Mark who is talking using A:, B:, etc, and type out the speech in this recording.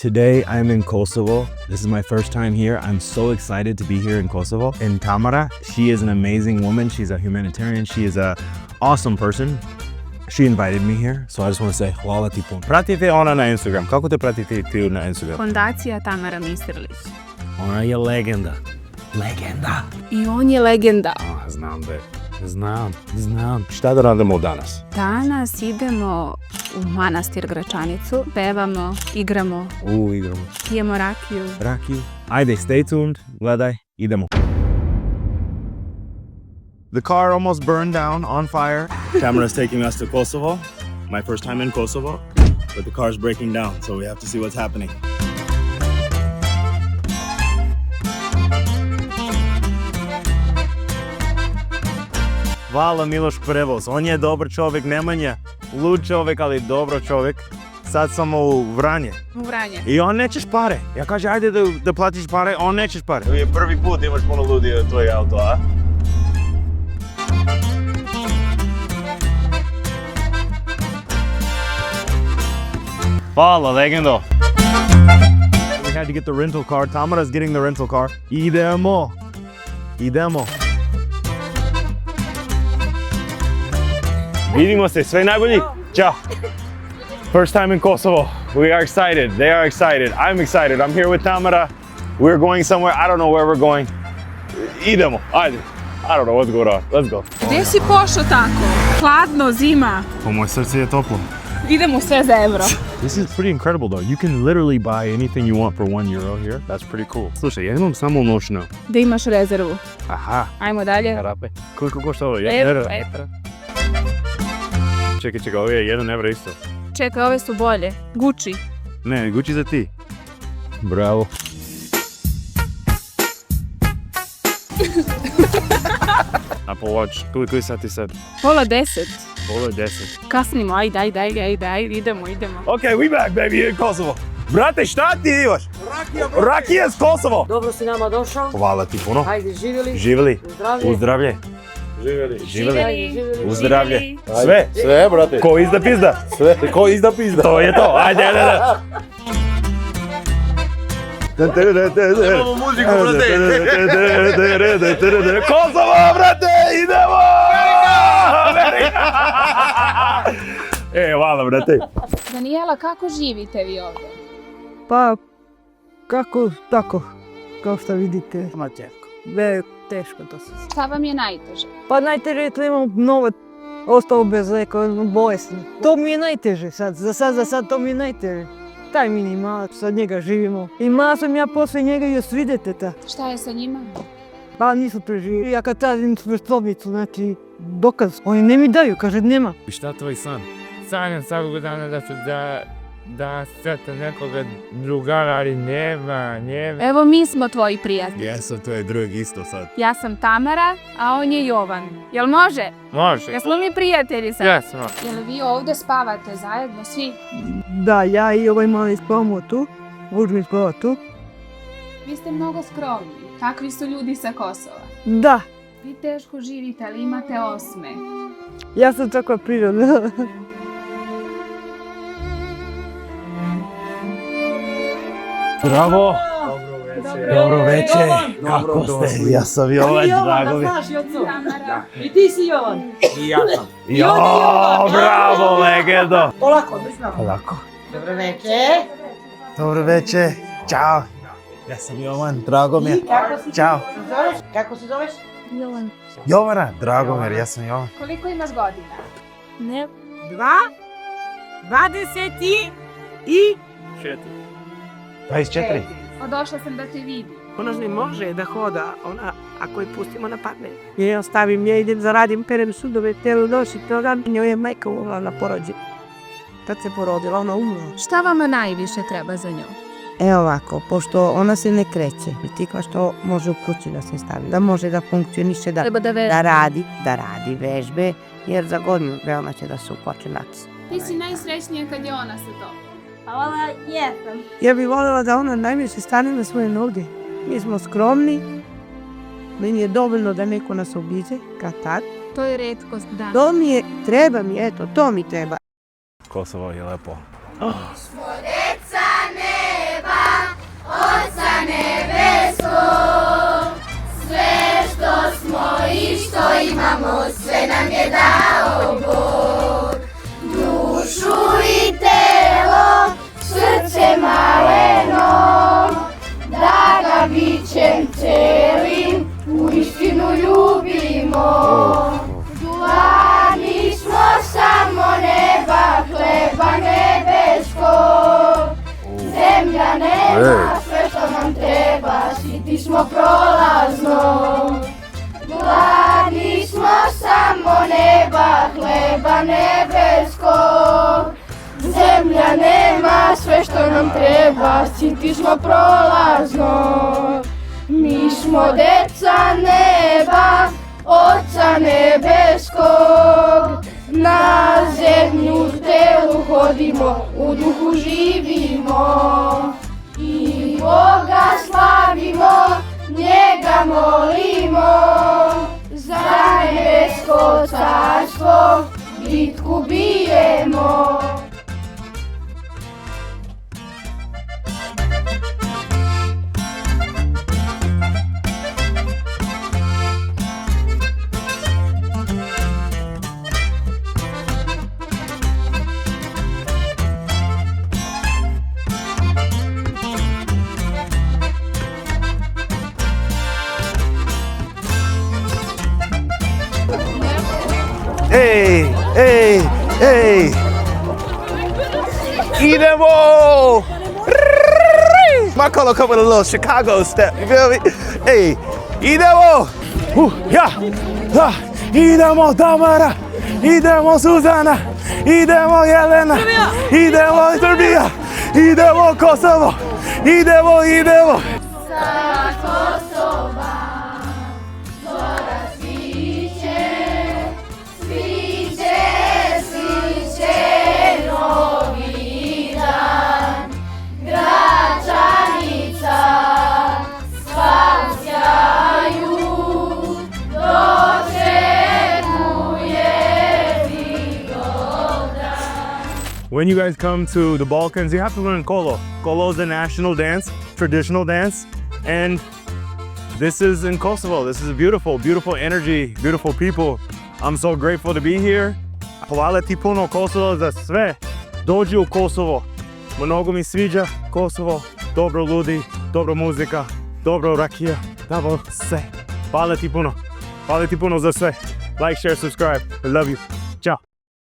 A: Today I'm in Kosovo. This is my first time here. I'm so excited to be here in Kosovo. And Tamara, she is an amazing woman. She's a humanitarian. She is an awesome person. She invited me here, so I just want to say hvala ti puno. Pratite ona na Instagram. Kako te pratite ti na Instagram?
B: Fondacija Tamara Mistrlić.
A: Ona je legenda. Legenda.
B: I on je legenda.
A: Znam be. Znam. Šta da radimo danas?
B: Danas idemo u manastir Gračanicu, pevamo, igramo, pijemo rakiju.
A: Ajde, stay tuned. Gledaj, idemo. The car almost burned down on fire. Tamara's taking us to Kosovo. My first time in Kosovo. But the car's breaking down, so we have to see what's happening. Hvala Miloš Prevoz. On je dobar čovjek, Nemanja. Lud čovjek, ali dobro čovjek. Sad samo u Vranje. I on nećeš pare. Ja kažem, ajde da platiš pare, on nećeš pare. To je prvi put imaš puno ljudi u tvoj auto, a? Hvala, legendo. We had to get the rental car. Tamara's getting the rental car. Idemo. Vidimo se, sve najbolji. Ciao. First time in Kosovo. We are excited. They are excited. I'm excited. I'm here with Tamara. We're going somewhere. I don't know where we're going. Idemo. Ajde. I don't know what's going on. Let's go.
B: Gdje si pošao tako? Hladno, zima.
A: Po moje srce je toplo.
B: Idemo sve za evro.
A: This is pretty incredible though. You can literally buy anything you want for €1 here. That's pretty cool. Slušaj, ja imam samo noćno.
B: Da imaš rezervu.
A: Aha.
B: Ajmo dalje.
A: Karape. Koliko košta ovo?
B: €1.
A: Čekaj, ovo je €1 isto.
B: Čekaj, ove su bolje. Gucci.
A: Ne, Gucci za ti. Bravo. Apple Watch, koliko je sati sad?
B: 9:30.
A: 9:30.
B: Kasnimo, ajde, idemo.
A: Okay, we back baby in Kosovo. Brate, šta ti imaš? Rakija s Kosovo.
C: Dobro si nama došao.
A: Hvala ti puno.
C: Ajde, živjeli.
A: Živjeli.
C: Uzdravlje.
A: Živjeli. Uzdravlje.
D: Sve, brate.
A: Ko izda pizda?
D: Sve, ko izda pizda.
A: To je to, ajde.
D: Imamo muziku, brate.
A: Kosovo, brate, idemo! Hvala, brate.
B: Danijela, kako živite vi ovdje?
C: Pa, kako, tako, kao što vidite. Ma teško. Teško to se.
B: Šta vam je najteže?
C: Pa najteže je to imam novac, ostao bez leka, bolesni. To mi je najteže sad, za sad to mi je najteže. Taj minimalac, sad njega živimo. Imala sam ja posle njega još 3 djeteta.
B: Šta je sa njima?
C: Pa nisu preživjeli. Ja kad tražim smrtlovnicu, znači dokaz, oni ne mi daju, kaže nema.
A: I šta tvoj san?
E: Sanjam svakog dana da sretnem nekoga drugara, ali nema.
B: Evo mi smo tvoji prijatelji.
A: Jesam, to je drug isto sad.
B: Ja sam Tamara, a on je Jovan. Jel može?
E: Može.
B: Jesmo mi prijatelji sad?
E: Jesmo.
B: Jel vi ovdje spavate zajedno svi?
C: Da, ja i ovaj mali spavamo tu, Vužmi spava tu.
B: Vi ste mnogo skromni. Kakvi su ljudi sa Kosova?
C: Da,
B: Vi teško živite, ali imate osme.
C: ja sam takva priroda.
A: Bravo! Dobro večer! Kako ste? Ja sam Jovan, drago mi.
B: Tamara.
C: I ti si Jovan.
D: I ja sam.
A: Jo, bravo, legendo!
C: Polako, mislim.
A: Polako.
C: Dobro večer.
A: Dobro večer. Ćao. Ja sam Jovan, drago mi je. Ćao.
C: Kako se zoveš?
B: Jovan.
A: Jovana, drago mi je, ja sam Jovan.
B: Koliko imaš godina?
C: Ne. 24.
A: 24.
B: Došla sam da te vidim.
C: Ona ne može da hoda, ona, ako je pustimo na padne. Ja ostavim, ja idem zaradim, perem sudove, telu noći, toga. Njoj je majka umrla na porođenju. Kad se porodila, ona umrla.
B: Šta vama najviše treba za njom?
F: Evo ovako, pošto ona se ne kreće, i tikva što može u kući da se stavi, da može da funkcioniše, da radi vežbe, jer za godinu veoma će da se upoče nac.
B: Ti si najsrećnija kad je ona sa to.
F: Hvala, jesam.
C: Ja bih voljela da ona najviše stane na svoje noge. Mi smo skromni, meni je dovoljno da neko nas obiđe, kad tad.
B: To je retkost, da.
C: To mi je, treba mi, eto, to mi treba.
A: Kosovo je lepo.
G: Smo deca neba. nebesko. Sve što smo i što imamo, sve nam je dao Bog. Dušu i telo, srce maleno, da ga bićem celim u istinu ljubimo. Gladni smo samo neba, hleba nebeskog. Zemlja nema sve što nam treba, siti smo prolazno. Gladni smo samo neba, hleba nebeskog. Zemlja nema sve što nam treba, siti smo prolazno. Mi smo deca neba, Oca nebeskog. Na zemlju telu hodimo, u duhu živimo. I Boga slavimo, njega molimo. Za nebesko carstvo bitku bijemo.
D: Hey, hey, hey. Idemo! Marcolo come with a little Chicago step, you feel me? Hey, idemo! Ja, ja, idemo Tamara, idemo Suzana, idemo Jelena, idemo Srbija, idemo Kosovo, idemo, idemo!
G: Sa Kosova zora sviće, sviće, sviće novi dan. Gračanica sva u sjaju dočekuje Vidovdan.
A: When you guys come to the Balkans, you have to learn kolo. Kolo is a national dance, traditional dance, and this is in Kosovo. This is a beautiful, beautiful energy, beautiful people. I'm so grateful to be here. Hvala ti puno Kosovo za sve. Dođi u Kosovo. Mnogo mi sviđa Kosovo. Dobro ljudi, dobro muzika, dobro rakija, dobro sve. Hvala ti puno. Hvala ti puno za sve. Like, share, subscribe. I love you.